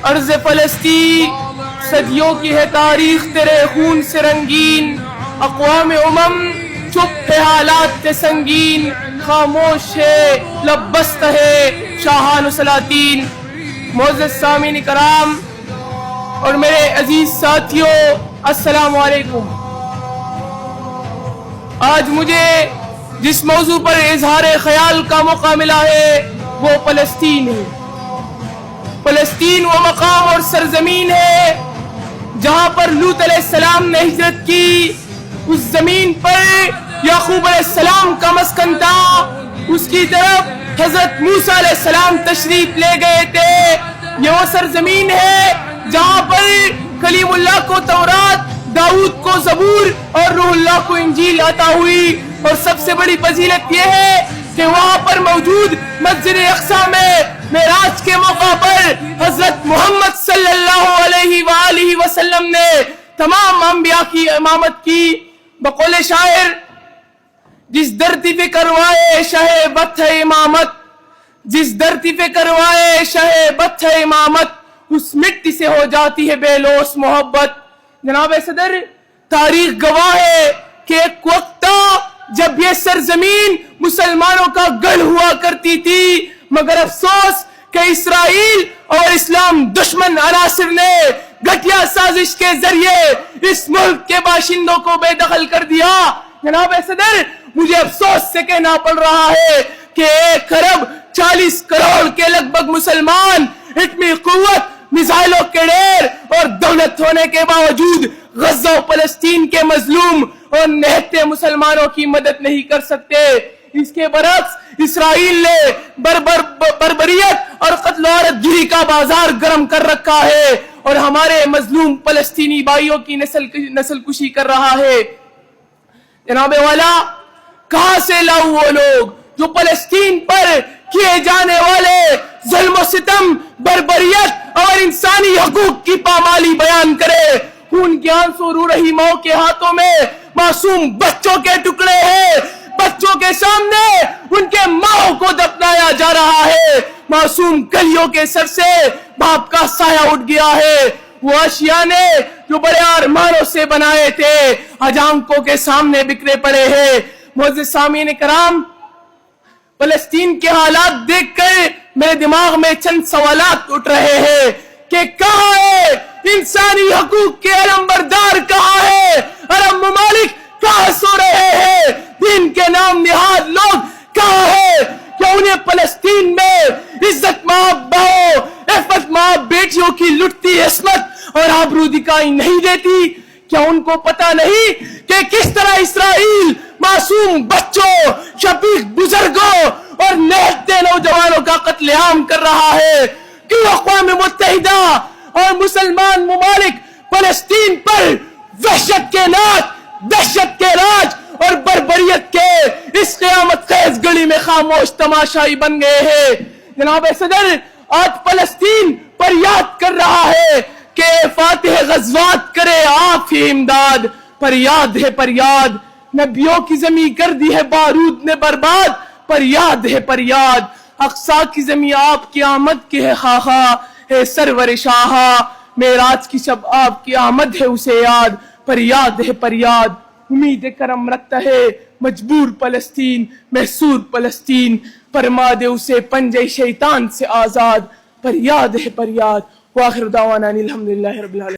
ارض فلسطین صدیوں کی ہے تاریخ تیرے خون سے رنگین، اقوام چپ ہے حالات سے سنگین، خاموش ہے لب بست ہے شاہان و سلاطین۔ معزز سامعین کرام اور میرے عزیز ساتھیوں، السلام علیکم۔ آج مجھے جس موضوع پر اظہار خیال کا موقع ملا ہے وہ فلسطین ہے۔ فلسطین وہ مقام اور سرزمین ہے جہاں پر لوط علیہ السلام نے ہجرت کی، اس زمین پر یعقوب علیہ السلام کا مسکن تھا، اس کی طرف حضرت موسیٰ علیہ السلام تشریف لے گئے تھے۔ یہ وہ سرزمین ہے جہاں پر کلیم اللہ کو تورات، داؤد کو زبور اور روح اللہ کو انجیل عطا ہوئی، اور سب سے بڑی فضیلت یہ ہے کہ وہاں پر موجود مسجد اقصی میں معراج کے موقع پر حضرت محمد صلی اللہ علیہ وآلہ وسلم نے تمام انبیاء کی امامت کی۔ بقول شاعر، جس دھرتی پہ کروائے شہ بت ہے امامت، جس دھرتی پہ کروائے شہ بت ہے امامت، اس مٹی سے ہو جاتی ہے بے لوث محبت۔ جناب صدر، تاریخ گواہ ہے کہ ایک وقت تھا جب یہ سرزمین مسلمانوں کا گڑھ ہوا کرتی تھی، مگر افسوس کہ اسرائیل اور اسلام دشمن عناصر نے گھٹیا سازش کے ذریعے اس ملک کے باشندوں کو بے دخل کر دیا۔ جناب صدر، مجھے افسوس سے کہنا پڑ رہا ہے کہ 1 ارب 40 کروڑ کے لگ بھگ مسلمان اتنی قوت، میزائلوں کے ڈھیر اور دولت ہونے کے باوجود غزہ و فلسطین کے مظلوم اور نہتے مسلمانوں کی مدد نہیں کر سکتے۔ اس کے برعکس اسرائیل نے بربریت اور قتل و غارت گیری کا بازار گرم کر رکھا ہے اور ہمارے مظلوم فلسطینی بھائیوں کی نسل کشی کر رہا ہے۔ جناب والا، کہاں سے لاؤ وہ لوگ جو فلسطین پر کیے جانے والے ظلم و ستم، بربریت اور انسانی حقوق کی پامالی بیان کرے؟ خون کے آنسو رو رہی ماں کے ہاتھوں میں معصوم بچوں کے ٹکڑے ہیں، بچوں کے سامنے ان کے ماں کو دفنایا جا رہا ہے، معصوم کلیوں کے سر سے باپ کا سایہ اٹھ گیا ہے۔ وہ اشیاء جو بڑے ارمانوں سے بنائے تھے آج آنکھوں کے سامنے بکھرے پڑے ہیں۔ معزز سامعین کرام، فلسطین کے حالات دیکھ کر میرے دماغ میں چند سوالات اٹھ رہے ہیں کہ کہاں ہے انسانی حقوق کے علمبردار، کہاں ہے عرب ممالک، کہاں سو رہے ہیں دین کے نام نہاد لوگ، کہاں ہے؟ کیا انہیں فلسطین میں عزت مآب بہو، عفت مآب بیٹیوں کی لٹتی عصمت اور آبرو دکھائی نہیں دیتی؟ کیا ان کو پتا نہیں کہ کس طرح اسرائیل معصوم بچوں، شفیق بزرگوں اور نہتے نوجوانوں کا قتل عام کر رہا ہے؟ کیوں اقوام متحدہ اور مسلمان ممالک فلسطین پر وحشت کے ناچ، دہشت کے راج اور بربریت کے اس قیامت خیز گڑی میں خاموش تماشائی بن گئے ہیں؟ جناب صدر، آج فلسطین پر یاد کر رہا ہے کہ فاتح غزوات کرے آپ ہی امداد، پر یاد ہے پر یاد، نبیوں کی زمین کر دی ہے بارود نے برباد، پر یاد ہے پر یاد، اقصی کی زمین آپ کی آمد کی ہے خواہاں، ہے سرور شاہا، معراج کی شب آپ کی آمد ہے اسے یاد، پر یاد ہے پر یاد۔ امید کرم رکھتا ہے مجبور فلسطین، محصور فلسطین، فرما دے اسے پنجے شیطان سے آزاد، پر یاد ہے پر یاد۔ وآخر دعوانا الحمدللہ رب العالمین۔